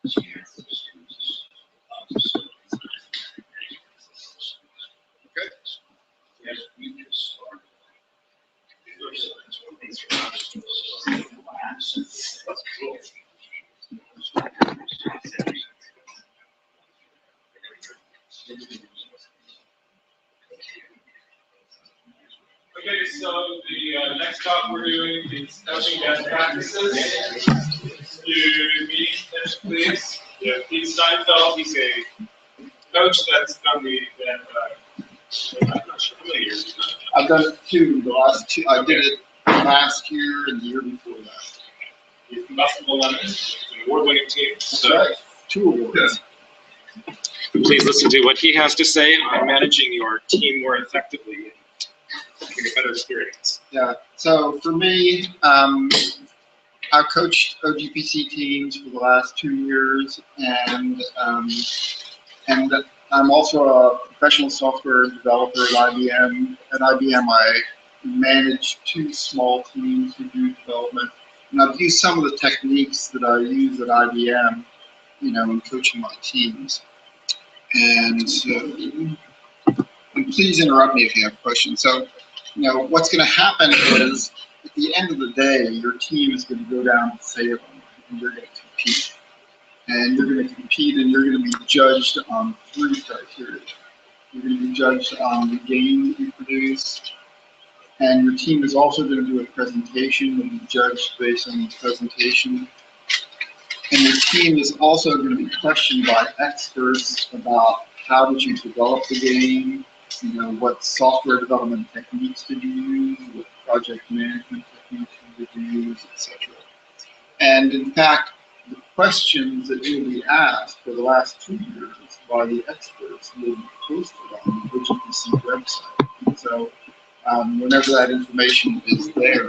Okay, so the next talk we're doing is coaching best practices. To meet, please. Yeah, Pete Steinfeld. He's a coach that's done the event. I'm not sure how many years. I've done it two. The last two. I did it last year and the year before that. He's Basketball Lemons, an award-winning team. That's right. 2 awards. Yeah. Please listen to what he has to say on managing your team more effectively and having a better experience. Yeah. So for me, I've coached OGPC teams for the last 2 years, and I'm also a professional software developer at IBM. At IBM, I manage 2 small teams who do development, and I've used some of the techniques that I use at IBM, in coaching my teams. And so, and please interrupt me if you have questions. So, what's going to happen is, at the end of the day, your team is going to go down to Salem, and you're going to compete. And you're going to compete, and you're going to be judged on 3 criteria. You're going to be judged on the game that you produce, and your team is also going to do a presentation and be judged based on the presentation. And your team is also going to be questioned by experts about how did you develop the game, what software development techniques did you use, what project management techniques did you use, etc. And in fact, the questions that you'll be asked for the last 2 years by the experts will be posted on the OGPC website. And so whenever that information is there,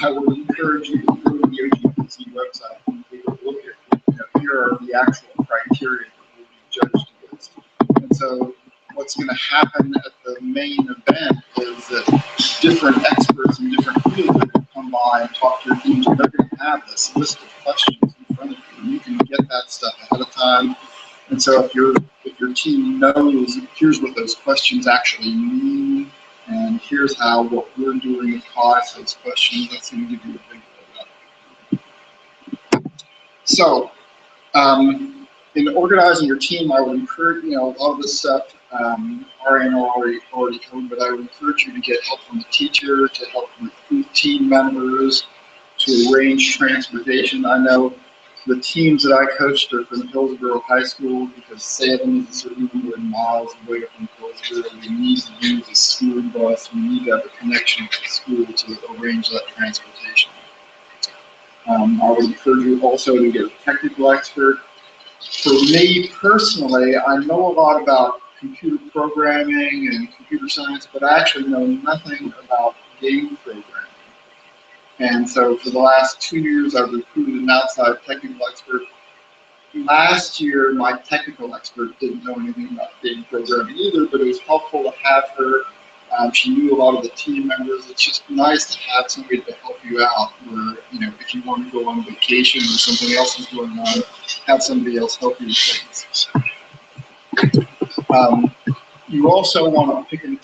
I would encourage you to go to the OGPC website and take a look at, here are the actual criteria that will be judged against. And so what's going to happen at the main event is that different experts in different fields are going to come by and talk to your teams, and they're going to have this list of questions in front of you. And you can get that stuff ahead of time. And so if your team knows, here's what those questions actually mean, and here's how what we're doing applies to those questions, that's going to give you a big leg up. So, in organizing your team, I would encourage, a lot of this stuff Ariane already told, but I would encourage you to get help from the teacher, to help recruit team members, to arrange transportation. I know the teams that I coached are from Hillsborough High School, because Salem is a certain number of miles away from Hillsborough. We need to use a school bus. We need to have a connection with the school to arrange that transportation. I would encourage you also to get a technical expert. For me personally, I know a lot about computer programming and computer science, but I actually know nothing about game programming. And so for the last 2 years, I've recruited an outside technical expert. Last year, my technical expert didn't know anything about game programming either, but it was helpful to have her. She knew a lot of the team members. It's just nice to have somebody to help you out where, if you want to go on vacation or something else is going on, have somebody else help you with things. You also want to pick a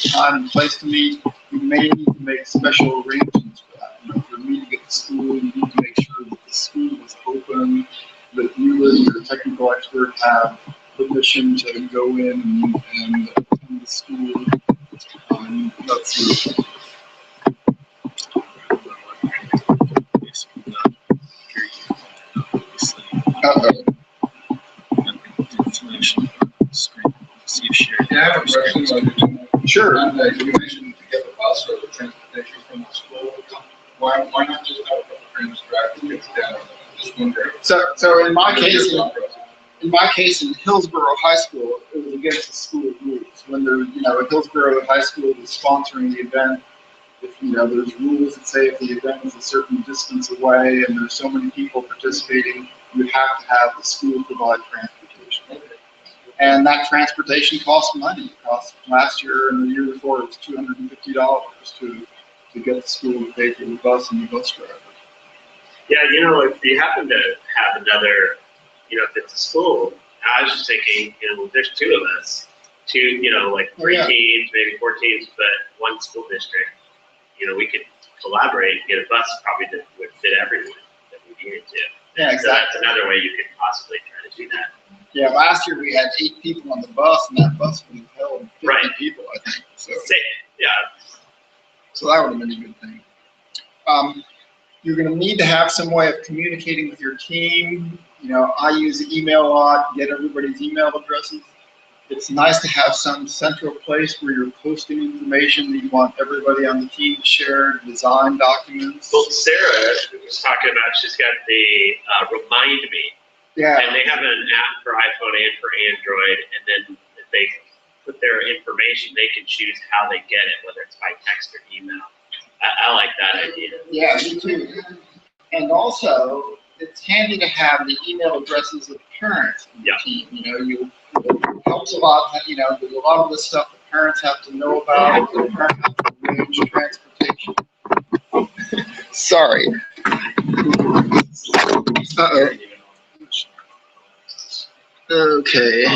time and place to meet. You may need to make special arrangements for that. If you're meeting at the school, you need to make sure that the school is open, that you and your technical expert have permission to go in and attend the school. That sort of thing. Yeah, I have a question. Sure. You mentioned to get the bus or the transportation from the school. Why not just have a couple friends drive the kids down? Just wondering. So in my case, in Hillsborough High School, it was against the school rules. When Hillsborough High School was sponsoring the event, if there's rules that say if the event is a certain distance away and there's so many people participating, you have to have the school provide transportation. And that transportation costs money. It cost last year and the year before, it was $250 to get the school to pay for the bus and the bus driver. Yeah, if you happen to have another, if it's a school, I was just thinking, there's two of us, like three teams, maybe 4 teams, but one school district. We could collaborate and get a bus probably that would fit everyone that we needed to. Yeah, exactly. So that's another way you could possibly try to do that. Yeah, last year we had 8 people on the bus, and that bus would have held 50 people, I think. So, yeah. So that would have been a good thing. You're going to need to have some way of communicating with your team. I use email a lot, get everybody's email addresses. It's nice to have some central place where you're posting information that you want everybody on the team to share, design documents. Well, Sarah was talking about, she's got the Remind Me. Yeah. And they have an app for iPhone and for Android, and then if they put their information, they can choose how they get it, whether it's by text or email. I like that idea. Yeah, me too. And also, it's handy to have the email addresses of parents in the team. It helps a lot. There's a lot of the stuff the parents have to know about. The parents have to arrange transportation. Sorry. Uh-oh. Okay.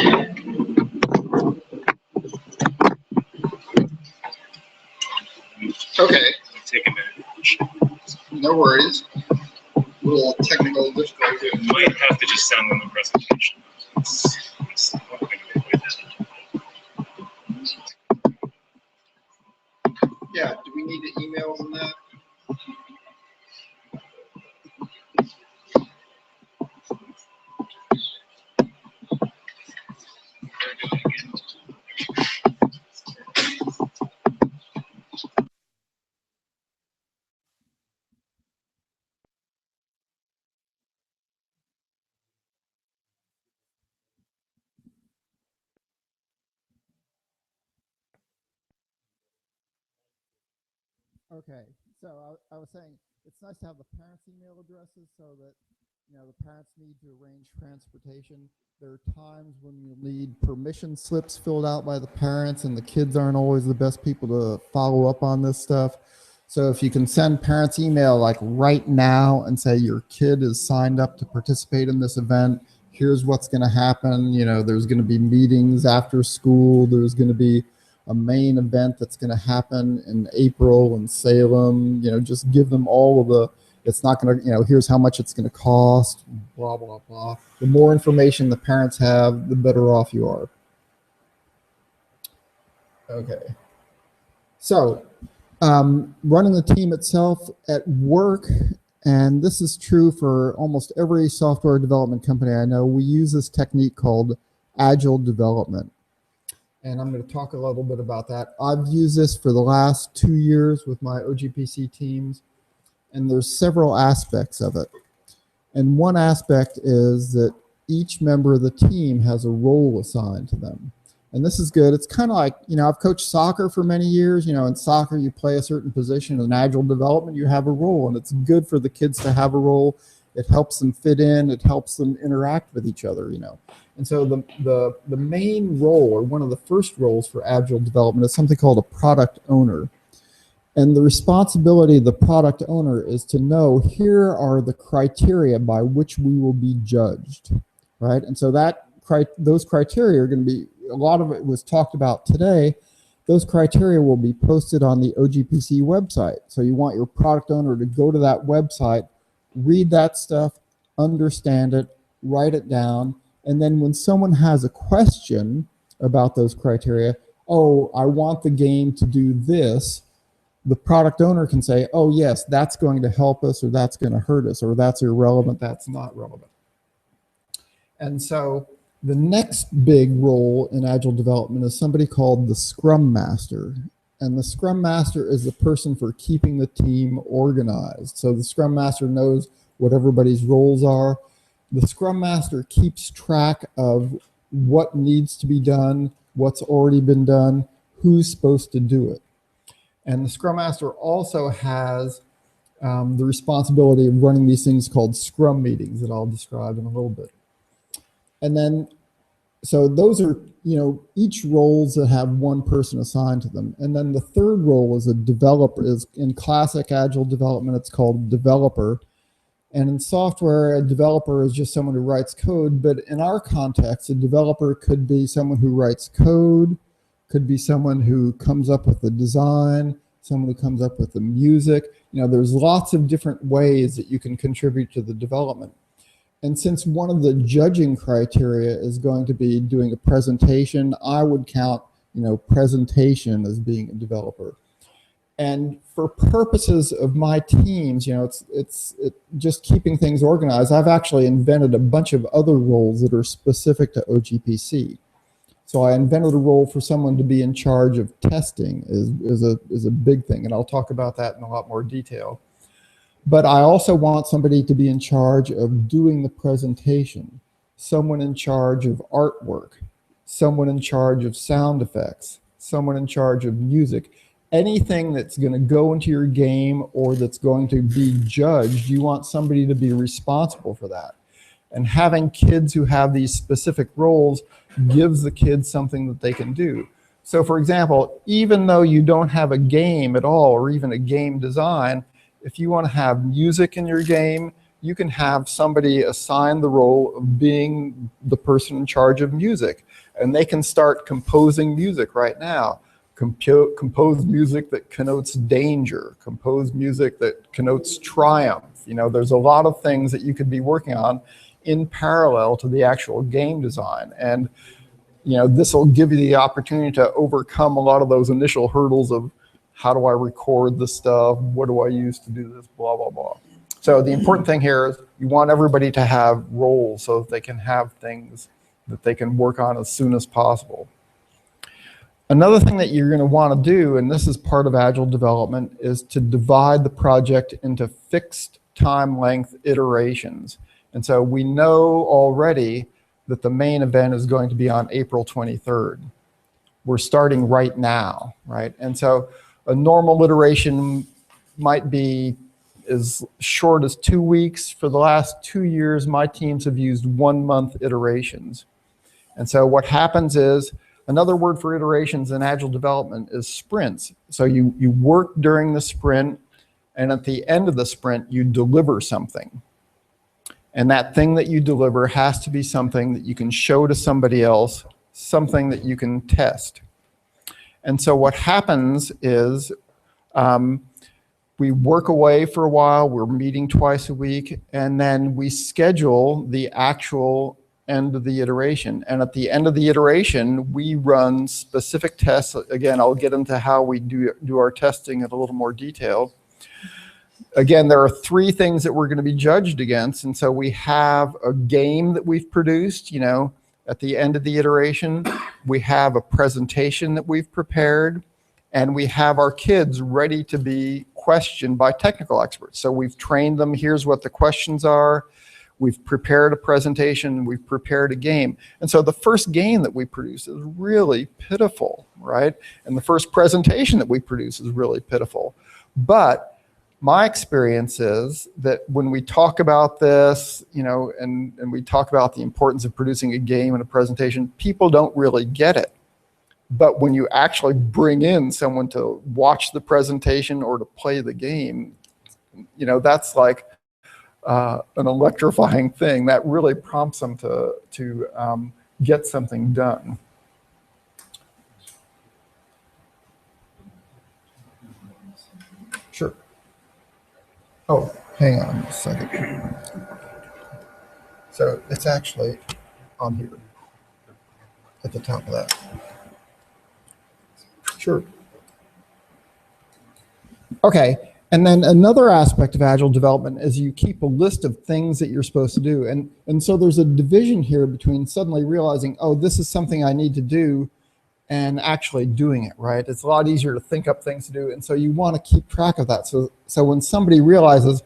Okay. Take a minute. No worries. A little technical difficulty. You might have to just send them the presentation. It's one thing to avoid this. Yeah, do we need to email them that? Okay, so I was saying it's nice to have the parents' email addresses so that the parents need to arrange transportation. There are times when you'll need permission slips filled out by the parents, and the kids aren't always the best people to follow up on this stuff. So if you can send parents email like right now and say your kid is signed up to participate in this event, here's what's going to happen. There's going to be meetings after school. There's going to be a main event that's going to happen in April in Salem. Just give them all of the, it's not going to, here's how much it's going to cost, blah, blah, blah. The more information the parents have, the better off you are. Okay. So running the team itself at work, and this is true for almost every software development company I know, we use this technique called agile development. And I'm going to talk a little bit about that. I've used this for the last 2 years with my OGPC teams, and there's several aspects of it. And one aspect is that each member of the team has a role assigned to them. And this is good. It's kind of like, I've coached soccer for many years. In soccer, you play a certain position. In agile development, you have a role, and it's good for the kids to have a role. It helps them fit in. It helps them interact with each other, And so the main role, or one of the first roles for agile development, is something called a product owner. And the responsibility of the product owner is to know, here are the criteria by which we will be judged, right? And so those criteria are going to be, a lot of it was talked about today. Those criteria will be posted on the OGPC website. So you want your product owner to go to that website, read that stuff, understand it, write it down, and then when someone has a question about those criteria, oh, I want the game to do this, the product owner can say, oh yes, that's going to help us, or that's going to hurt us, or that's irrelevant, that's not relevant. And so the next big role in agile development is somebody called the Scrum Master. And the Scrum Master is the person for keeping the team organized. So the Scrum Master knows what everybody's roles are. The Scrum Master keeps track of what needs to be done, what's already been done, who's supposed to do it. And the Scrum Master also has the responsibility of running these things called Scrum meetings that I'll describe in a little bit. And then, so those are, each roles that have one person assigned to them. And then the third role is a developer. Is in classic agile development, it's called developer. And in software, a developer is just someone who writes code. But in our context, a developer could be someone who writes code, could be someone who comes up with the design, someone who comes up with the music. There's lots of different ways that you can contribute to the development. And since one of the judging criteria is going to be doing a presentation, I would count, presentation as being a developer. And for purposes of my teams, it's just keeping things organized. I've actually invented a bunch of other roles that are specific to OGPC. So I invented a role for someone to be in charge of testing is a big thing, and I'll talk about that in a lot more detail. But I also want somebody to be in charge of doing the presentation, someone in charge of artwork, someone in charge of sound effects, someone in charge of music. Anything that's going to go into your game or that's going to be judged, you want somebody to be responsible for that. And having kids who have these specific roles gives the kids something that they can do. So for example, even though you don't have a game at all or even a game design, if you want to have music in your game, you can have somebody assign the role of being the person in charge of music. And they can start composing music right now. Compose music that connotes danger, compose music that connotes triumph. There's a lot of things that you could be working on in parallel to the actual game design. And this will give you the opportunity to overcome a lot of those initial hurdles of how do I record this stuff, what do I use to do this, blah, blah, blah. So the important thing here is you want everybody to have roles so that they can have things that they can work on as soon as possible. Another thing that you're going to want to do, and this is part of Agile development, is to divide the project into fixed time length iterations. And so we know already that the main event is going to be on April 23rd. We're starting right now, right? And so a normal iteration might be as short as 2 weeks. For the last 2 years, my teams have used 1 month iterations. And so what happens is, another word for iterations in Agile development is sprints. So you work during the sprint, and at the end of the sprint, you deliver something. And that thing that you deliver has to be something that you can show to somebody else, something that you can test. And so what happens is we work away for a while, we're meeting twice a week, and then we schedule the actual end of the iteration. And at the end of the iteration, we run specific tests. Again, I'll get into how we do our testing in a little more detail. Again, there are 3 things that we're going to be judged against. And so we have a game that we've produced, at the end of the iteration. We have a presentation that we've prepared. And we have our kids ready to be questioned by technical experts. So we've trained them. Here's what the questions are. We've prepared a presentation, we've prepared a game. And so the first game that we produce is really pitiful, right? And the first presentation that we produce is really pitiful. But my experience is that when we talk about this, and we talk about the importance of producing a game and a presentation, people don't really get it. But when you actually bring in someone to watch the presentation or to play the game, that's like an electrifying thing that really prompts them to get something done. Sure. Oh, hang on a second. So it's actually on here at the top of that. Sure. Okay. And then another aspect of Agile development is you keep a list of things that you're supposed to do. And so there's a division here between suddenly realizing, oh, this is something I need to do, and actually doing it, right? It's a lot easier to think up things to do. And so you want to keep track of that. So when somebody realizes,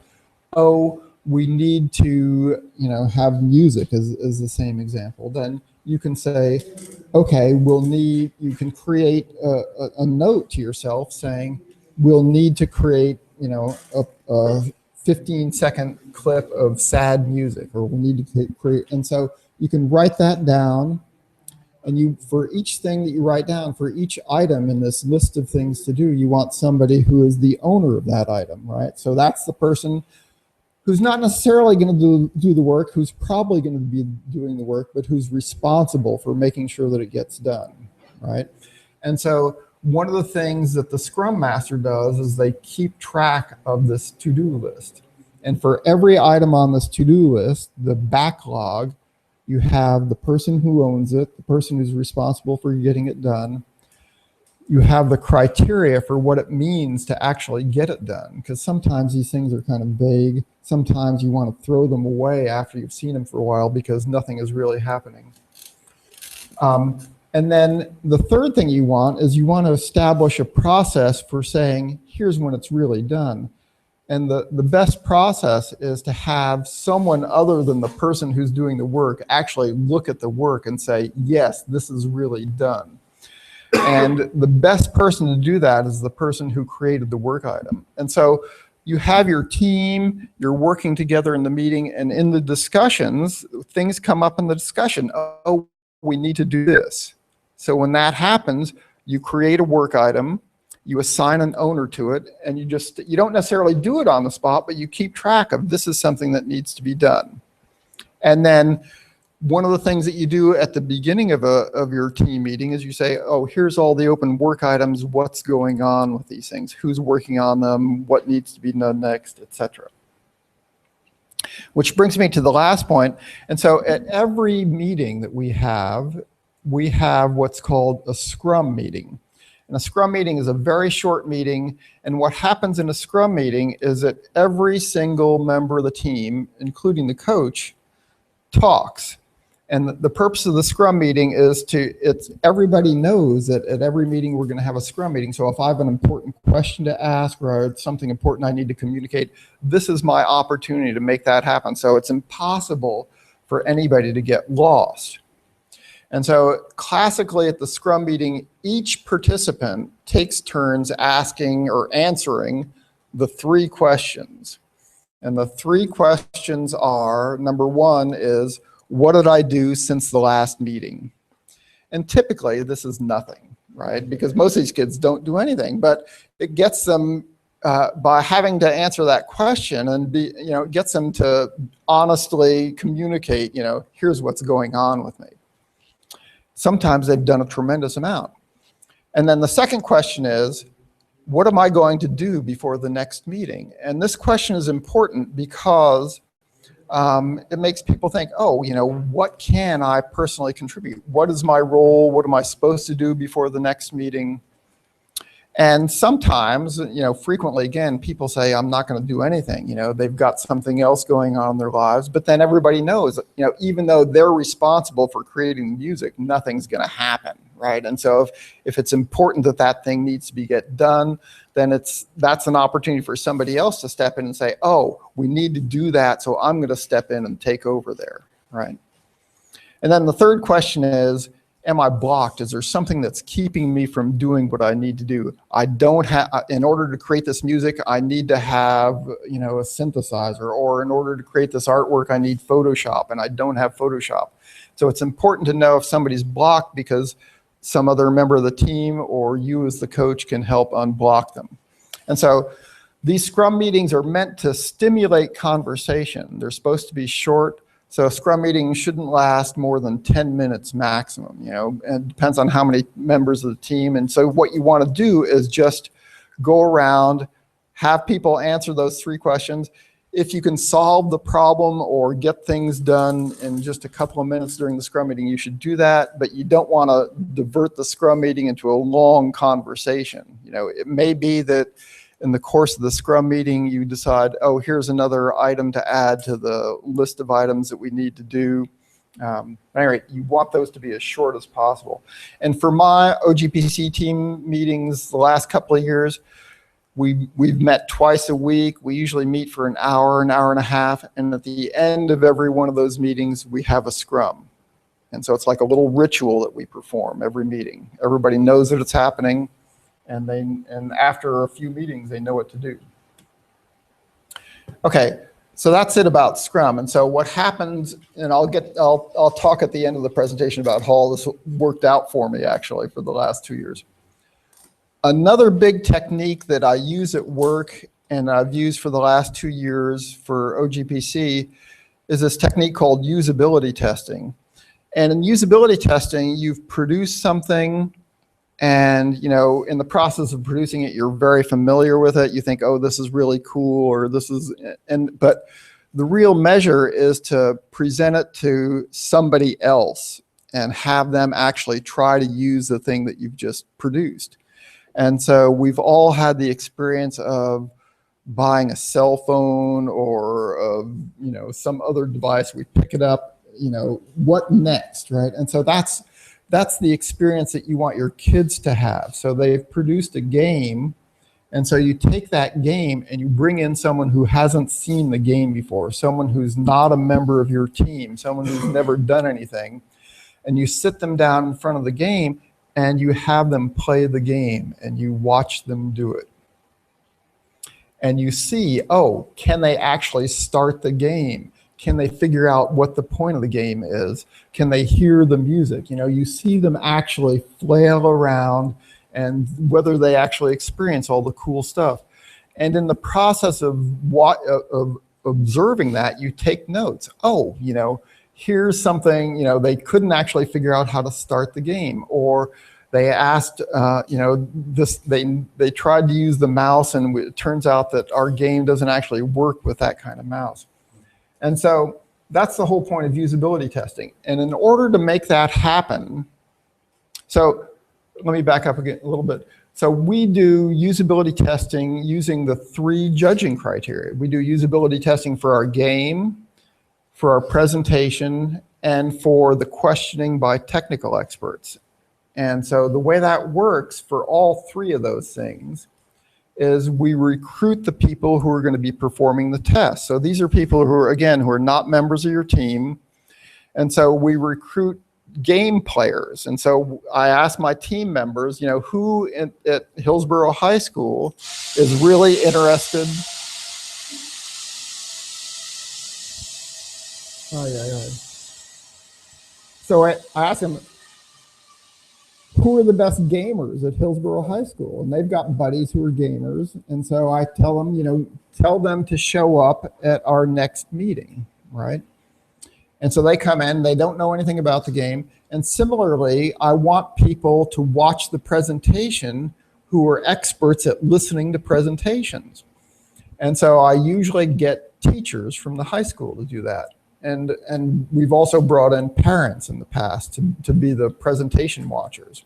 oh, we need to, have music as the same example, then you can say, okay, you can create a note to yourself saying, we'll need to create a 15-second clip of sad music, or we'll need to create, and so you can write that down, and for each thing that you write down, for each item in this list of things to do, you want somebody who is the owner of that item, right? So that's the person who's not necessarily going to do the work, who's probably going to be doing the work, but who's responsible for making sure that it gets done, right? And so one of the things that the Scrum Master does is they keep track of this to-do list. And for every item on this to-do list, the backlog, you have the person who owns it, the person who's responsible for getting it done. You have the criteria for what it means to actually get it done, because sometimes these things are kind of vague. Sometimes you want to throw them away after you've seen them for a while because nothing is really happening. And then the third thing you want is you want to establish a process for saying, here's when it's really done. And the best process is to have someone other than the person who's doing the work actually look at the work and say, yes, this is really done. And the best person to do that is the person who created the work item. And so you have your team, you're working together in the meeting, and in the discussions, things come up in the discussion. Oh, we need to do this. So when that happens, you create a work item, you assign an owner to it, and you don't necessarily do it on the spot, but you keep track of this is something that needs to be done. And then one of the things that you do at the beginning of your team meeting is you say, oh, here's all the open work items, what's going on with these things, who's working on them, what needs to be done next, etc. Which brings me to the last point. And so at every meeting that we have what's called a Scrum meeting. And a Scrum meeting is a very short meeting, and what happens in a Scrum meeting is that every single member of the team, including the coach, talks. And the purpose of the Scrum meeting is everybody knows that at every meeting we're going to have a Scrum meeting. So if I have an important question to ask or something important I need to communicate, this is my opportunity to make that happen. So it's impossible for anybody to get lost. And so classically at the Scrum meeting, each participant takes turns asking or answering the 3 questions. And the 3 questions are, number 1 is, what did I do since the last meeting? And typically this is nothing, right? Because most of these kids don't do anything, but it gets them by having to answer that question and it gets them to honestly communicate, here's what's going on with me. Sometimes they've done a tremendous amount. And then the second question is, what am I going to do before the next meeting? And this question is important because it makes people think, oh, what can I personally contribute? What is my role? What am I supposed to do before the next meeting? And sometimes, frequently, again, people say, I'm not going to do anything. They've got something else going on in their lives. But then everybody knows, even though they're responsible for creating music, nothing's going to happen, right? And so if it's important that thing needs to get done, then that's an opportunity for somebody else to step in and say, oh, we need to do that, so I'm going to step in and take over there, right? And then the third question is, am I blocked? Is there something that's keeping me from doing what I need to do? I don't have, in order to create this music, I need to have, a synthesizer, or in order to create this artwork, I need Photoshop, and I don't have Photoshop. So it's important to know if somebody's blocked because some other member of the team or you as the coach can help unblock them. And so these Scrum meetings are meant to stimulate conversation. They're supposed to be short. So a Scrum meeting shouldn't last more than 10 minutes maximum, and it depends on how many members of the team. And so what you want to do is just go around, have people answer those 3 questions. If you can solve the problem or get things done in just a couple of minutes during the Scrum meeting, you should do that, but you don't want to divert the Scrum meeting into a long conversation. It may be that in the course of the Scrum meeting, you decide, oh, here's another item to add to the list of items that we need to do. Anyway, you want those to be as short as possible. And for my OGPC team meetings the last couple of years, we've met twice a week. We usually meet for an hour and a half. And at the end of every one of those meetings, we have a Scrum. And so it's like a little ritual that we perform every meeting. Everybody knows that it's happening. And after a few meetings, they know what to do. Okay, so that's it about Scrum. And so what happens, and I'll talk at the end of the presentation about how all this worked out for me actually for the last 2 years. Another big technique that I use at work and I've used for the last 2 years for OGPC is this technique called usability testing. And in usability testing, you've produced something, and in the process of producing it, you're very familiar with it. You think, oh, this is really cool, or this is, but the real measure is to present it to somebody else and have them actually try to use the thing that you've just produced. And so we've all had the experience of buying a cell phone or some other device. We pick it up, what next, right? And so that's the experience that you want your kids to have. So they've produced a game, and so you take that game and you bring in someone who hasn't seen the game before, someone who's not a member of your team, someone who's never done anything, and you sit them down in front of the game and you have them play the game and you watch them do it. And you see, oh, can they actually start the game? Can they figure out what the point of the game is? Can they hear the music? You see them actually flail around and whether they actually experience all the cool stuff. And in the process of observing that, you take notes. Oh, here's something, they couldn't actually figure out how to start the game, or they asked, they tried to use the mouse, and it turns out that our game doesn't actually work with that kind of mouse. And so that's the whole point of usability testing. And in order to make that happen, so let me back up again a little bit. So we do usability testing using the 3 judging criteria. We do usability testing for our game, for our presentation, and for the questioning by technical experts. And so the way that works for all 3 of those things is we recruit the people who are going to be performing the test. So these are people who are not members of your team. And so we recruit game players. And so I asked my team members, who at Hillsborough High School is really interested. So I asked them, who are the best gamers at Hillsborough High School? And they've got buddies who are gamers. And so I tell them, tell them to show up at our next meeting, right? And so they come in, they don't know anything about the game. And similarly, I want people to watch the presentation who are experts at listening to presentations. And so I usually get teachers from the high school to do that. And we've also brought in parents in the past to be the presentation watchers.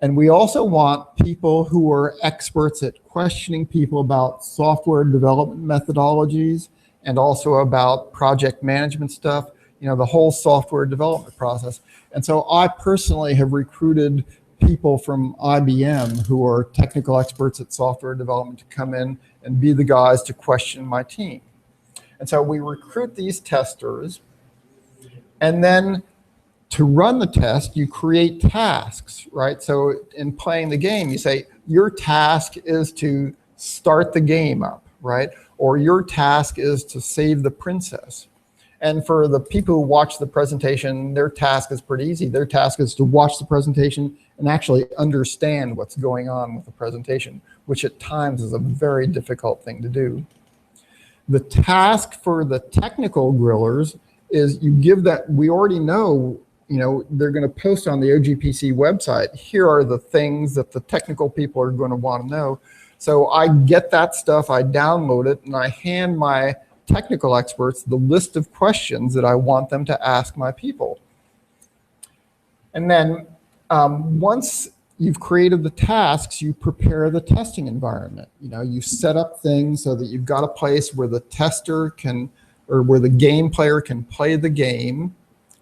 And we also want people who are experts at questioning people about software development methodologies and also about project management stuff, the whole software development process. And so I personally have recruited people from IBM who are technical experts at software development to come in and be the guys to question my team. And so we recruit these testers, and then to run the test, you create tasks, right? So in playing the game, you say, your task is to start the game up, right? Or your task is to save the princess. And for the people who watch the presentation, their task is pretty easy. Their task is to watch the presentation and actually understand what's going on with the presentation, which at times is a very difficult thing to do. The task for the technical grillers is you give that, we already know, they're going to post on the OGPC website. Here are the things that the technical people are going to want to know. So I get that stuff, I download it, and I hand my technical experts the list of questions that I want them to ask my people. And then once you've created the tasks, you prepare the testing environment. You set up things so that you've got a place where the tester can, or where the game player can play the game,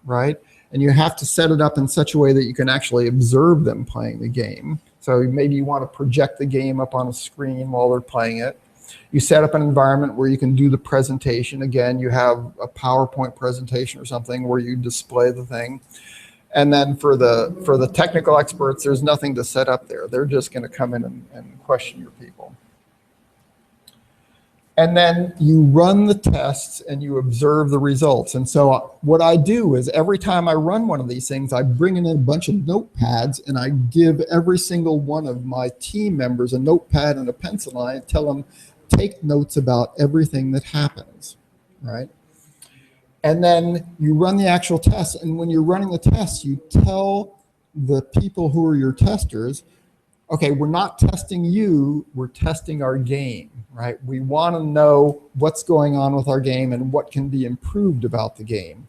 right? And you have to set it up in such a way that you can actually observe them playing the game. So maybe you want to project the game up on a screen while they're playing it. You set up an environment where you can do the presentation. Again, you have a PowerPoint presentation or something where you display the thing. And then for the technical experts, there's nothing to set up there. They're just going to come in and question your people. And then you run the tests and you observe the results. And so what I do is every time I run one of these things, I bring in a bunch of notepads and I give every single one of my team members a notepad and a pencil. And I tell them, take notes about everything that happens, right? And then you run the actual test. And when you're running the test, you tell the people who are your testers, okay, we're not testing you, we're testing our game, right? We want to know what's going on with our game and what can be improved about the game.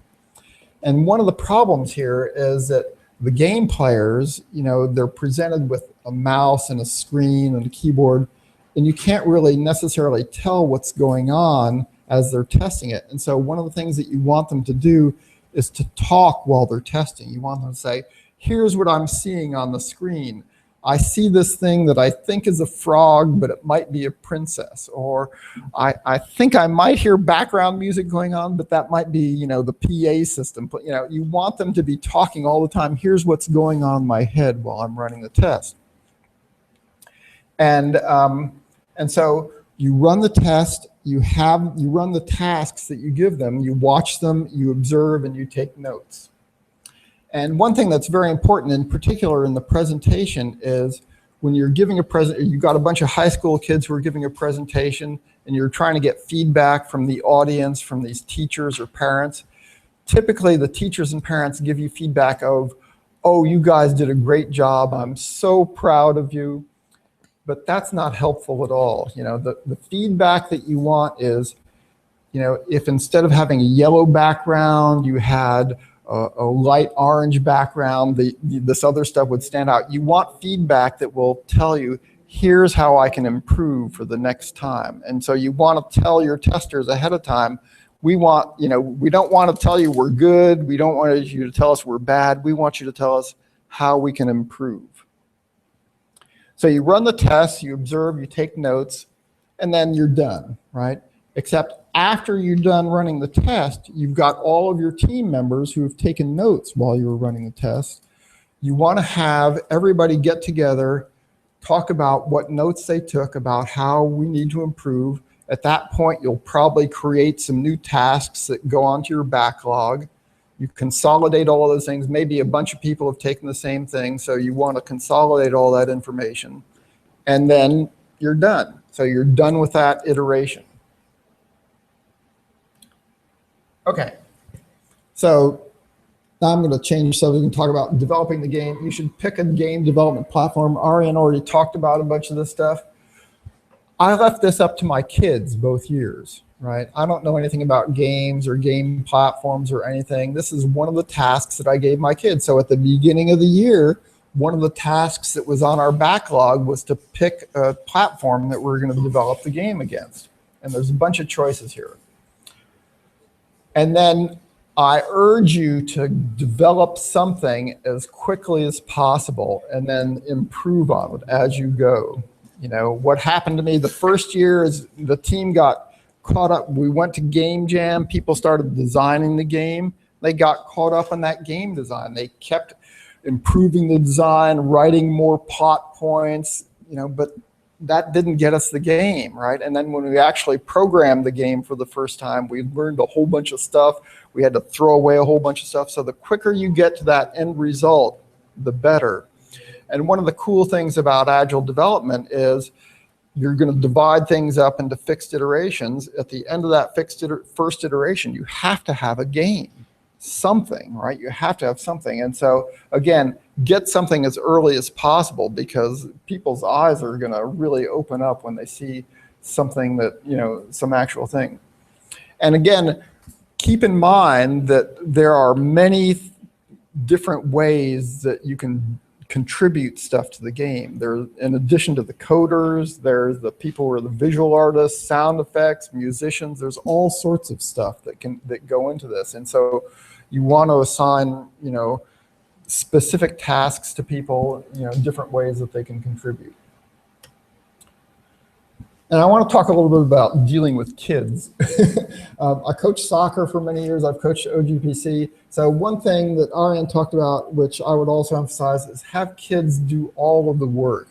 And one of the problems here is that the game players, they're presented with a mouse and a screen and a keyboard, and you can't really necessarily tell what's going on as they're testing it. And so one of the things that you want them to do is to talk while they're testing. You want them to say, here's what I'm seeing on the screen. I see this thing that I think is a frog, but it might be a princess. Or I think I might hear background music going on, but that might be, the PA system. But, you want them to be talking all the time. Here's what's going on in my head while I'm running the test. And so you run the test, you run the tasks that you give them, you watch them, you observe, and you take notes. And one thing that's very important, in particular in the presentation, is when you're giving you've got a bunch of high school kids who are giving a presentation, and you're trying to get feedback from the audience, from these teachers or parents. Typically, the teachers and parents give you feedback of, oh, you guys did a great job, I'm so proud of you. But that's not helpful at all. The feedback that you want is, if instead of having a yellow background, you had a light orange background, this other stuff would stand out. You want feedback that will tell you, here's how I can improve for the next time. And so you want to tell your testers ahead of time, we don't want to tell you we're good. We don't want you to tell us we're bad. We want you to tell us how we can improve. So you run the test, you observe, you take notes, and then you're done, right? Except after you're done running the test, you've got all of your team members who have taken notes while you were running the test. You want to have everybody get together, talk about what notes they took, about how we need to improve. At that point, you'll probably create some new tasks that go onto your backlog. You consolidate all of those things. Maybe a bunch of people have taken the same thing, so you want to consolidate all that information. And then you're done. So you're done with that iteration. Okay, so now I'm going to change subject and talk about developing the game. You should pick a game development platform. Ariane already talked about a bunch of this stuff. I left this up to my kids both years, right? I don't know anything about games or game platforms or anything. This is one of the tasks that I gave my kids. So at the beginning of the year, one of the tasks that was on our backlog was to pick a platform that we're going to develop the game against. And there's a bunch of choices here. And then I urge you to develop something as quickly as possible and then improve on it as you go. What happened to me the first year is the team got caught up. We went to Game Jam. People started designing the game. They got caught up in that game design. They kept improving the design, writing more plot points, but that didn't get us the game, right? And then when we actually programmed the game for the first time, we learned a whole bunch of stuff. We had to throw away a whole bunch of stuff. So the quicker you get to that end result, the better. And one of the cool things about Agile development is you're going to divide things up into fixed iterations. At the end of that first iteration, you have to have a game, something, right? You have to have something. And so, again, get something as early as possible because people's eyes are going to really open up when they see something that, some actual thing. And again, keep in mind that there are many different ways that you can contribute stuff to the game. There, in addition to the coders, there's the people who are the visual artists, sound effects, musicians. There's all sorts of stuff that go into this. And so you want to assign, specific tasks to people, different ways that they can contribute. And I want to talk a little bit about dealing with kids. I coached soccer for many years. I've coached OGPC. So one thing that Ariane talked about, which I would also emphasize, is have kids do all of the work.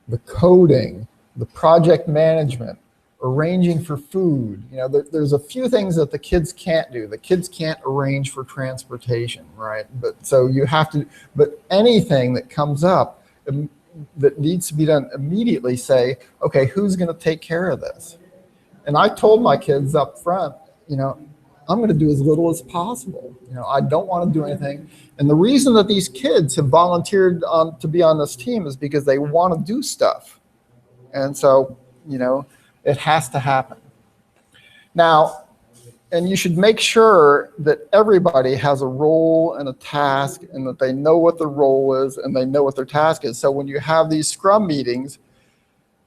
The coding, the project management, arranging for food. There's a few things that the kids can't do. The kids can't arrange for transportation, right? But anything that comes up, that needs to be done immediately, say, okay, who's going to take care of this? And I told my kids up front, I'm going to do as little as possible. I don't want to do anything. And the reason that these kids have volunteered to be on this team is because they want to do stuff. And so, it has to happen. Now, and you should make sure that everybody has a role and a task, and that they know what their role is and they know what their task is. So when you have these Scrum meetings,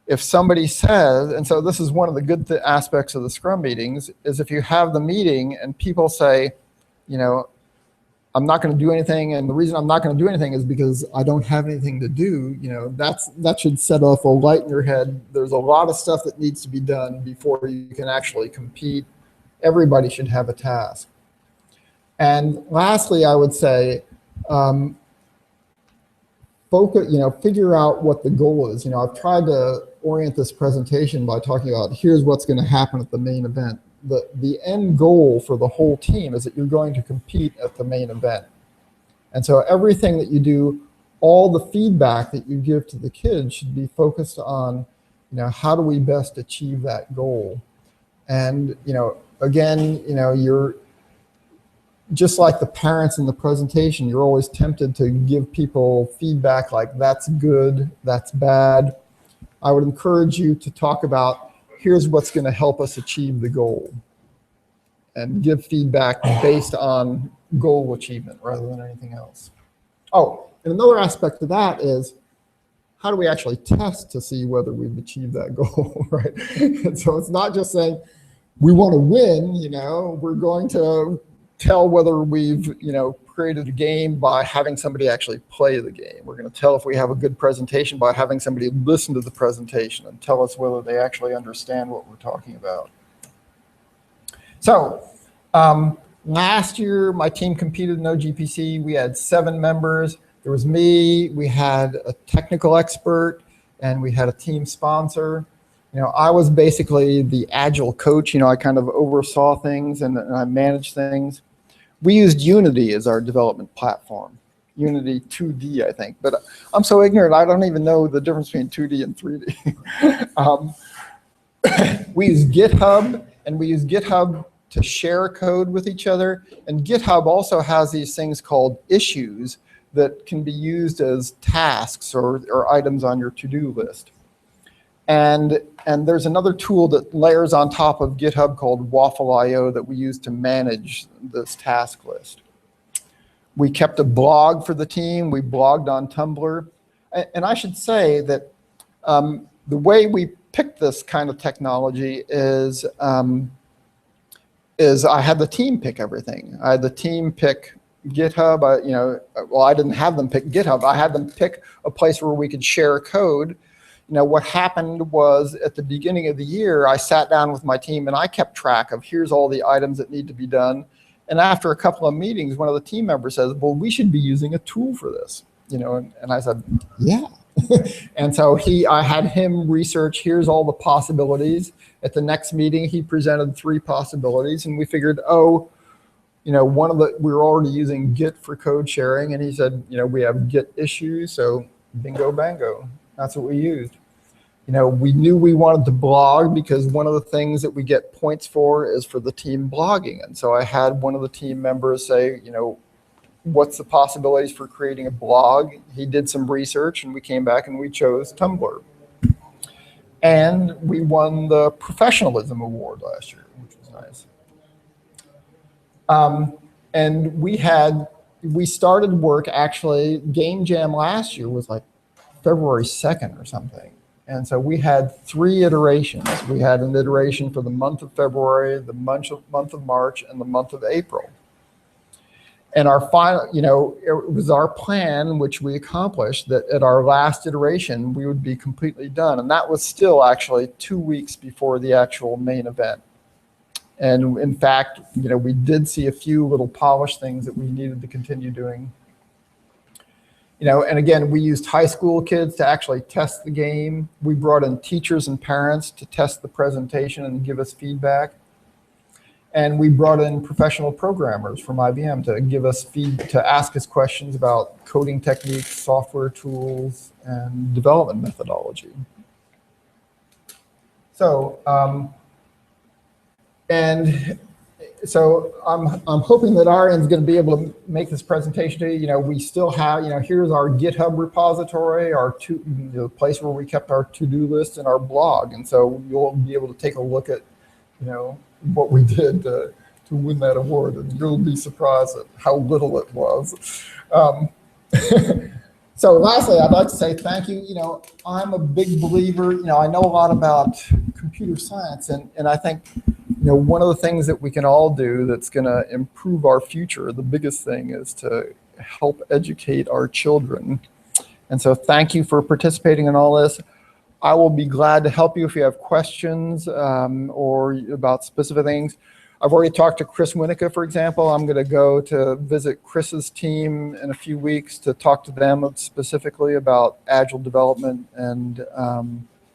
if somebody says, and so this is one of the good aspects of the Scrum meetings, is if you have the meeting and people say, I'm not going to do anything, and the reason I'm not going to do anything is because I don't have anything to do, that should set off a light in your head. There's a lot of stuff that needs to be done before you can actually compete. Everybody should have a task. And lastly, I would say, figure out what the goal is. I've tried to orient this presentation by talking about here's what's going to happen at the main event. The end goal for the whole team is that you're going to compete at the main event. And so everything that you do, all the feedback that you give to the kids should be focused on, how do we best achieve that goal? And, again, you're just like the parents in the presentation, you're always tempted to give people feedback like that's good, that's bad. I would encourage you to talk about here's what's going to help us achieve the goal, and give feedback based on goal achievement rather than anything else. Oh, and another aspect of that is, how do we actually test to see whether we've achieved that goal, right? And so it's not just saying, we want to win, we're going to tell whether we've, created a game by having somebody actually play the game. We're going to tell if we have a good presentation by having somebody listen to the presentation and tell us whether they actually understand what we're talking about. So last year, my team competed in OGPC. We had 7 members. There was me, we had a technical expert, and we had a team sponsor. I was basically the agile coach. I kind of oversaw things and I managed things. We used Unity as our development platform. Unity 2D, I think. But I'm so ignorant, I don't even know the difference between 2D and 3D. We use GitHub, and we use GitHub to share code with each other. And GitHub also has these things called issues that can be used as tasks or items on your to-do list. And there's another tool that layers on top of GitHub called Waffle.io that we use to manage this task list. We kept a blog for the team. We blogged on Tumblr. And I should say that the way we picked this kind of technology is I had the team pick everything. I had the team pick GitHub. I didn't have them pick GitHub. I had them pick a place where we could share code. What happened was at the beginning of the year, I sat down with my team and I kept track of here's all the items that need to be done. And after a couple of meetings, one of the team members says, well, we should be using a tool for this. And I said, yeah. And so I had him research, here's all the possibilities. At the next meeting, he presented 3 possibilities, and we figured, we were already using Git for code sharing, and he said, we have Git issues, so bingo bango. That's what we used. We knew we wanted to blog because one of the things that we get points for is for the team blogging. And so I had one of the team members say, what's the possibilities for creating a blog? He did some research, and we came back and we chose Tumblr. And we won the Professionalism Award last year, which was nice. And we started work, actually, Game Jam last year was like February 2nd or something. And so we had 3 iterations. We had an iteration for the month of February, the month of March, and the month of April. And our final, it was our plan, which we accomplished, that at our last iteration, we would be completely done. And that was still actually 2 weeks before the actual main event. And in fact, we did see a few little polished things that we needed to continue doing. And again, we used high school kids to actually test the game. We brought in teachers and parents to test the presentation and give us feedback. And we brought in professional programmers from IBM to give us to ask us questions about coding techniques, software tools, and development methodology. So, so I'm hoping that Arian's going to be able to make this presentation to you. You know, we still have, you know, here's our GitHub repository, the place where we kept our to-do list and our blog. And so you'll be able to take a look at, you know, what we did to win that award, and you'll be surprised at how little it was. So lastly, I'd like to say thank you. You know, I'm a big believer, you know, I know a lot about computer science, and I think, you know, one of the things that we can all do that's going to improve our future, the biggest thing is to help educate our children. And so thank you for participating in all this. I will be glad to help you if you have questions or about specific things. I've already talked to Chris Winnicke, for example. I'm going to go to visit Chris's team in a few weeks to talk to them specifically about agile development and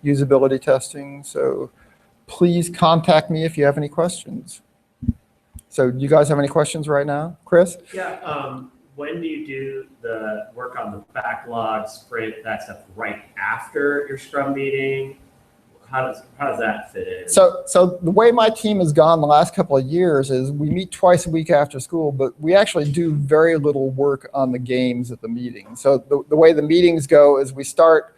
usability testing. So please contact me if you have any questions. So do you guys have any questions right now? Chris? Yeah. When do you do the work on the backlog, sprint, that stuff right after your Scrum meeting? How does that fit in? So the way my team has gone the last couple of years is we meet twice a week after school, but we actually do very little work on the games at the meeting. So the way the meetings go is we start,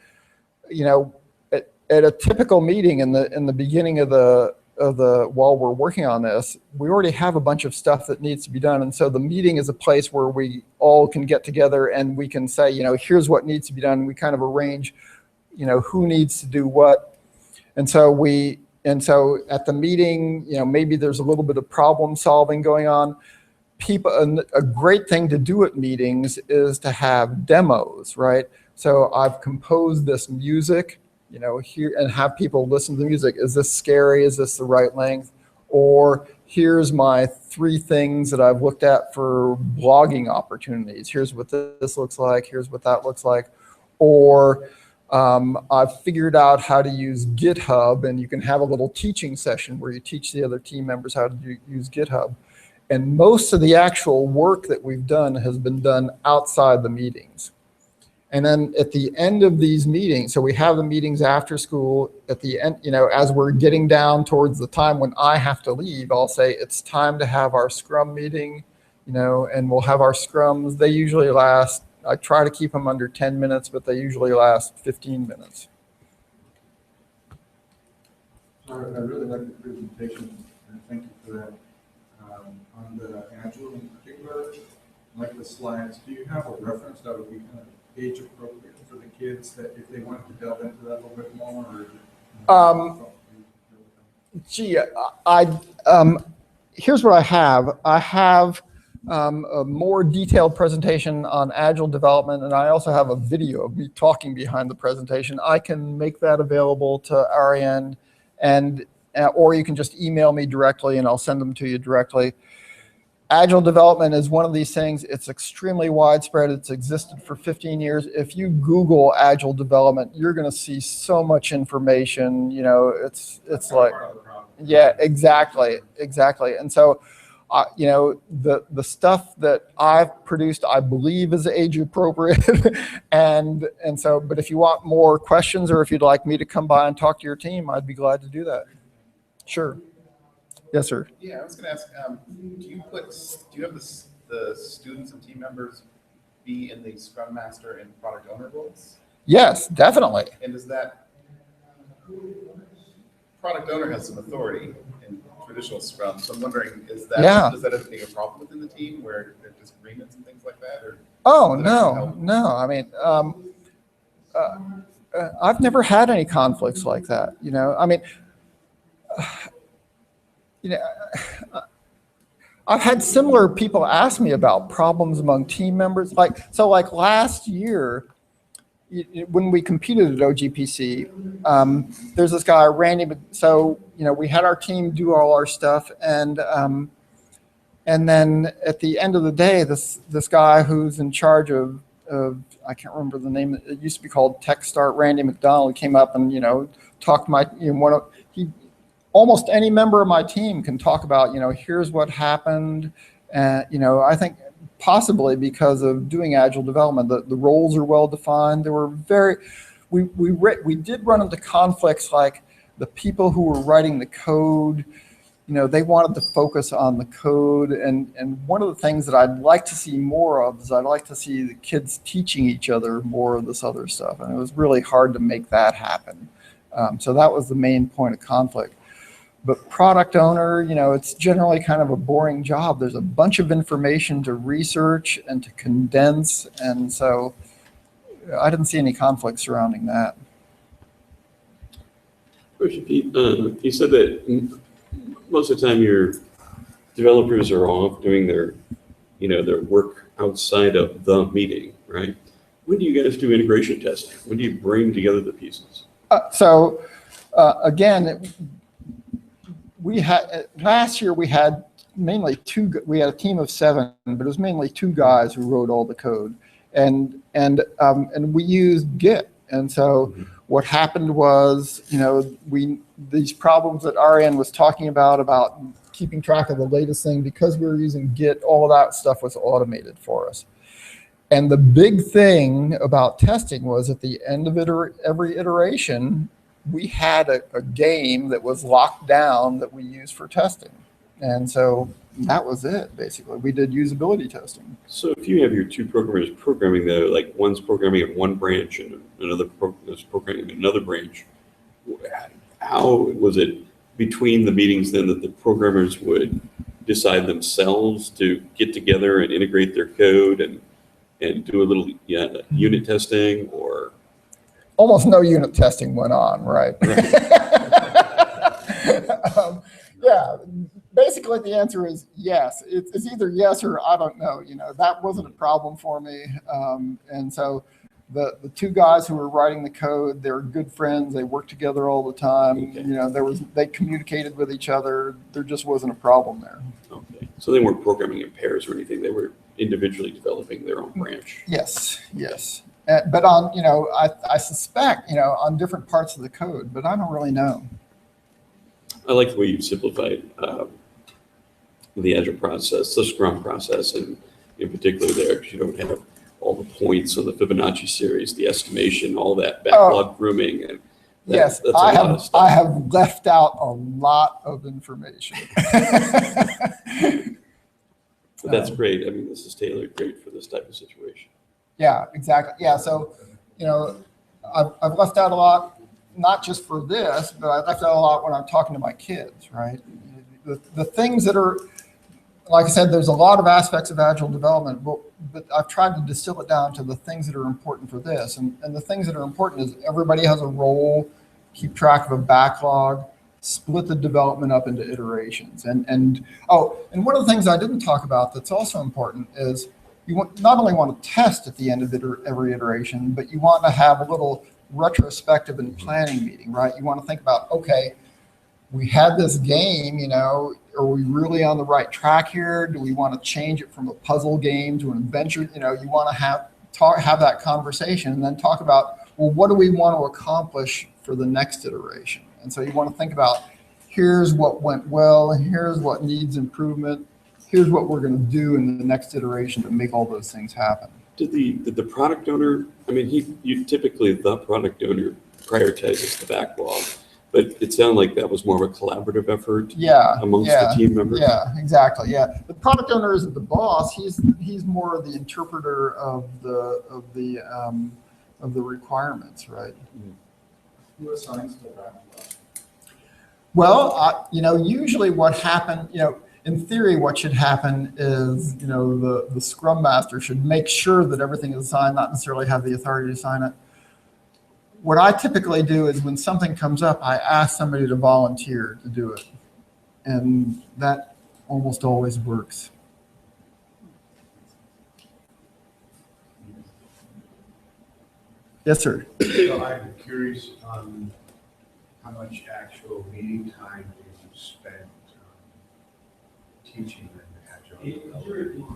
you know, at a typical meeting in the beginning of the while we're working on this, we already have a bunch of stuff that needs to be done. And so the meeting is a place where we all can get together and we can say, you know, here's what needs to be done. We kind of arrange, you know, who needs to do what. And so at the meeting, you know, maybe there's a little bit of problem solving going on. A great thing to do at meetings is to have demos, right? So I've composed this music, you know, here, and have people listen to the music. Is this scary? Is this the right length? Or here's my 3 things that I've looked at for blogging opportunities. Here's what this looks like. Here's what that looks like. Or I've figured out how to use GitHub, and you can have a little teaching session where you teach the other team members how to use GitHub. And most of the actual work that we've done has been done outside the meetings. And then at the end of these meetings, so we have the meetings after school, at the end, you know, as we're getting down towards the time when I have to leave, I'll say it's time to have our Scrum meeting, you know, and we'll have our Scrums. They usually last, I try to keep them under 10 minutes, but they usually last 15 minutes. I really like the presentation, and thank you for that. On the Agile in particular, like the slides, do you have a reference that would be kind of age appropriate for the kids that if they wanted to delve into that a little bit more? Or Gee, here's what I have. I have a more detailed presentation on Agile development, and I also have a video of me talking behind the presentation. I can make that available to Ariane, or you can just email me directly, and I'll send them to you directly. Agile development is one of these things. It's extremely widespread. It's existed for 15 years. If you Google Agile development, you're going to see so much information. You know, it's like, yeah, exactly. And so, you know, the stuff that I've produced, I believe, is age appropriate. and so, but if you want more questions, or if you'd like me to come by and talk to your team, I'd be glad to do that. Sure. Yes, sir. Yeah, I was going to ask, do you have the students and team members be in the Scrum Master and Product Owner roles? Yes, definitely. And does that Product Owner has some authority in traditional Scrum, so I'm wondering, does that end up being a problem within the team where there's disagreements and things like that? Or no. I mean, I've never had any conflicts like that. You know, I mean. You know, I've had similar people ask me about problems among team members. Like last year, when we competed at OGPC, there's this guy, Randy. So, you know, we had our team do all our stuff, and then at the end of the day, this guy who's in charge of I can't remember the name. It used to be called Tech Start. Randy McDonald came up and, you know, talked to my, you know, almost any member of my team can talk about, here's what happened. And, I think possibly because of doing agile development, the roles are well defined. There were we did run into conflicts, like the people who were writing the code, they wanted to focus on the code. And one of the things that I'd like to see more of is I'd like to see the kids teaching each other more of this other stuff. And it was really hard to make that happen. So that was the main point of conflict. But product owner, it's generally kind of a boring job. There's a bunch of information to research and to condense. And so I didn't see any conflict surrounding that. Pete, you said that most of the time your developers are off doing their work outside of the meeting, right? When do you guys do integration testing? When do you bring together the pieces? Again, we had last year we had mainly we had a team of 7, but it was mainly 2 guys who wrote all the code, and we used Git. And so what happened was, these problems that Ariane was talking about keeping track of the latest thing, because we were using Git, all of that stuff was automated for us. And the big thing about testing was at the end of every iteration, we had a game that was locked down that we used for testing. And so that was it, basically. We did usability testing. So if you have your 2 programmers programming there, like one's programming in one branch and another is programming in another branch, how was it between the meetings then that the programmers would decide themselves to get together and integrate their code and do a little unit testing, or? Almost no unit testing went on, right? Yeah, basically the answer is yes. It's either yes or I don't know. That wasn't a problem for me. And so the 2 guys who were writing the code, they're good friends. They worked together all the time. Okay. They communicated with each other. There just wasn't a problem there. Okay. So they weren't programming in pairs or anything. They were individually developing their own branch. Yes. But on, I suspect, on different parts of the code, but I don't really know. I like the way you've simplified the Agile process, the Scrum process, and in particular there, because you don't have all the points of the Fibonacci series, the estimation, all that backlog grooming. And yes, that's a lot of stuff. I have left out a lot of information. But that's great. I mean, this is tailored great for this type of situation. Yeah, exactly. Yeah, so, I've left out a lot, not just for this, but I left out a lot when I'm talking to my kids, right? The things that are, like I said, there's a lot of aspects of agile development, but I've tried to distill it down to the things that are important for this. And the things that are important is everybody has a role, keep track of a backlog, split the development up into iterations. And one of the things I didn't talk about that's also important is you not only want to test at the end of every iteration, but you want to have a little retrospective and planning meeting, right? You want to think about, okay, we had this game, are we really on the right track here? Do we want to change it from a puzzle game to an adventure? You want to have that conversation and then talk about, well, what do we want to accomplish for the next iteration? And so you want to think about, here's what went well, here's what needs improvement, here's what we're going to do in the next iteration to make all those things happen. Did the product owner, I mean, typically the product owner prioritizes the backlog, but it sounded like that was more of a collaborative effort amongst the team members. Yeah, exactly. Yeah, the product owner isn't the boss. He's more the interpreter of the requirements, right? Who assigns the backlog? Well, usually what happened, in theory, what should happen is, the Scrum Master should make sure that everything is assigned, not necessarily have the authority to assign it. What I typically do is when something comes up, I ask somebody to volunteer to do it. And that almost always works. Yes, sir. So I'm curious on how much actual meeting time do you spend teaching an agile development?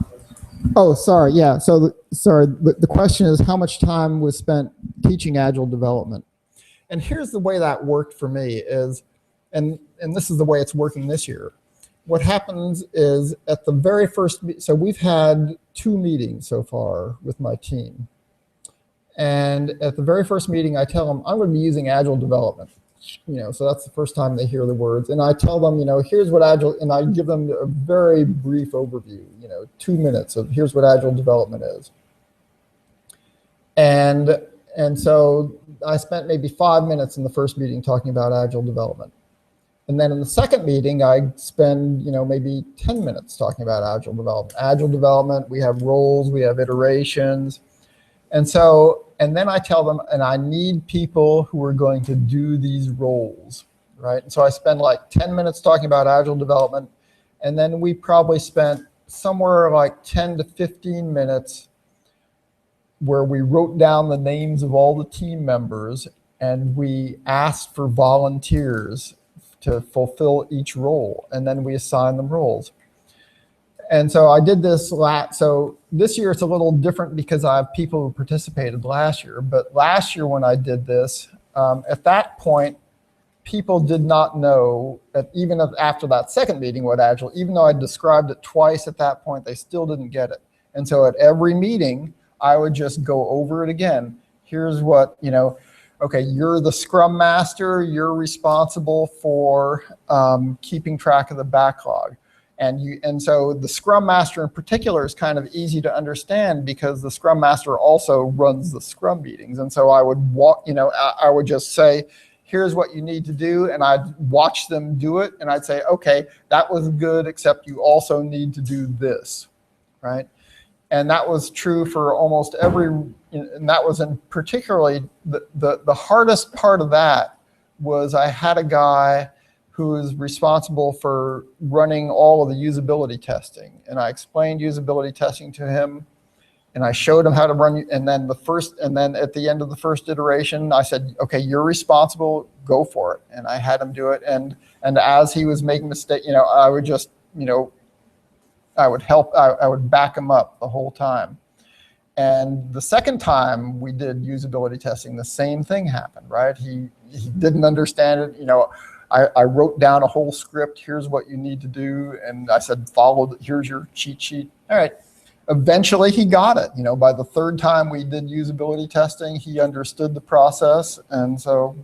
Oh, sorry. Yeah. So, the question is how much time was spent teaching agile development. And here's the way that worked for me is and this is the way it's working this year. What happens is at the very first, so we've had 2 meetings so far with my team. And at the very first meeting, I tell them, I'm going to be using Agile development. So that's the first time they hear the words. And I tell them, here's what Agile, and I give them a very brief overview, 2 minutes of here's what Agile development is. And so I spent maybe 5 minutes in the first meeting talking about Agile development. And then in the second meeting, I spend, maybe 10 minutes talking about Agile development. Agile development, we have roles, we have iterations. And then I tell them, and I need people who are going to do these roles, right? And so I spend like 10 minutes talking about Agile development. And then we probably spent somewhere like 10 to 15 minutes where we wrote down the names of all the team members and we asked for volunteers to fulfill each role, and then we assign them roles. And so I did this so this year it's a little different because I have people who participated last year, but last year when I did this, at that point, people did not know, even after that second meeting what Agile, even though I described it twice at that point, they still didn't get it. And so at every meeting, I would just go over it again. Here's what, okay, you're the Scrum Master, you're responsible for keeping track of the backlog. And so the Scrum Master in particular is kind of easy to understand because the Scrum Master also runs the Scrum meetings. And so I would I would just say, here's what you need to do, and I'd watch them do it, and I'd say, okay, that was good, except you also need to do this, right? And that was true for almost every, and that was in particularly, the hardest part of that was I had a guy who was responsible for running all of the usability testing. And I explained usability testing to him, and I showed him how to run, and then at the end of the first iteration, I said, okay, you're responsible, go for it. And I had him do it, and as he was making mistakes, I would just, I would help, I would back him up the whole time. And the second time we did usability testing, the same thing happened, right? He didn't understand it. I wrote down a whole script. Here's what you need to do. And I said, here's your cheat sheet. All right. Eventually he got it. By the third time we did usability testing, he understood the process. And so,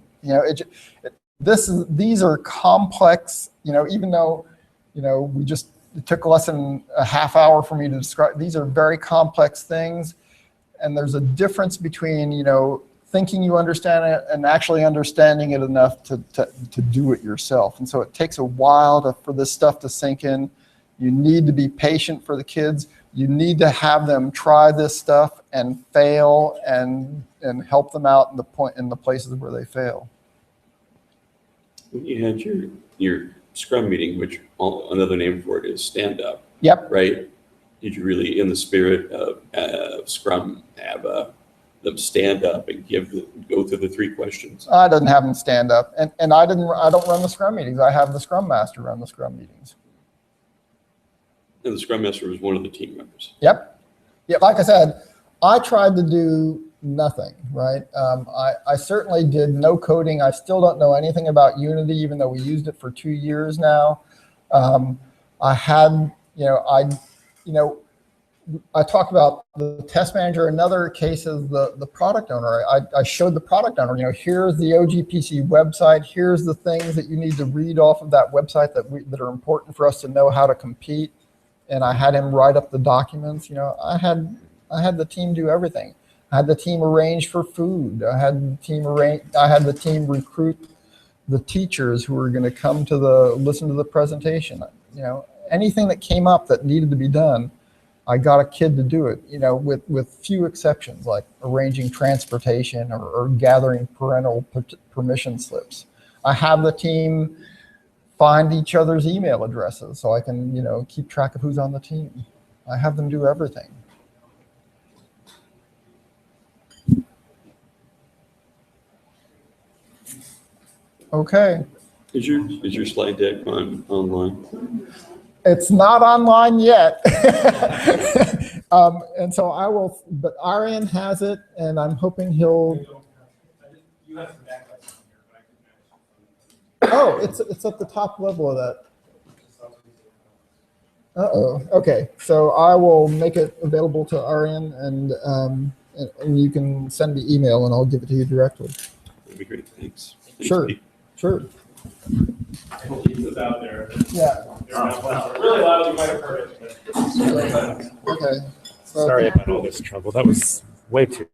these are complex, even though, it took less than a half hour for me to describe. These are very complex things. And there's a difference between, thinking you understand it and actually understanding it enough to do it yourself. And so it takes a while for this stuff to sink in. You need to be patient for the kids. You need to have them try this stuff and fail and help them out in the places where they fail. You had your Scrum meeting, which another name for it is stand up. Yep. Right? Did you really, in the spirit of Scrum, have them stand up and go through the 3 questions? I didn't have them stand up, and I don't run the Scrum meetings. I have the Scrum Master run the Scrum meetings. And the Scrum Master was one of the team members. Yep. Yeah, like I said, I tried to do nothing, right? I certainly did no coding. I still don't know anything about Unity, even though we used it for 2 years now. I had, I talked about the test manager. Another case is the product owner. I showed the product owner, here's the OGPC website. Here's the things that you need to read off of that website that are important for us to know how to compete. And I had him write up the documents. I had the team do everything. I had the team arrange for food. I had the team recruit the teachers who were going to come to listen to the presentation. Anything that came up that needed to be done, I got a kid to do it, with few exceptions, like arranging transportation or gathering parental permission slips. I have the team find each other's email addresses so I can, keep track of who's on the team. I have them do everything. Okay. Is your slide deck online? It's not online yet. And so I will, but Arian has it, and I'm hoping he'll. Oh, it's at the top level of that. Uh-oh. Okay, so I will make it available to RN, and you can send me email, and I'll give it to you directly. That'd be great. Thanks. Sure. Pete. Sure. It's out there. Yeah. Really loud, you might have heard it. Okay. Sorry about all this trouble. That was way too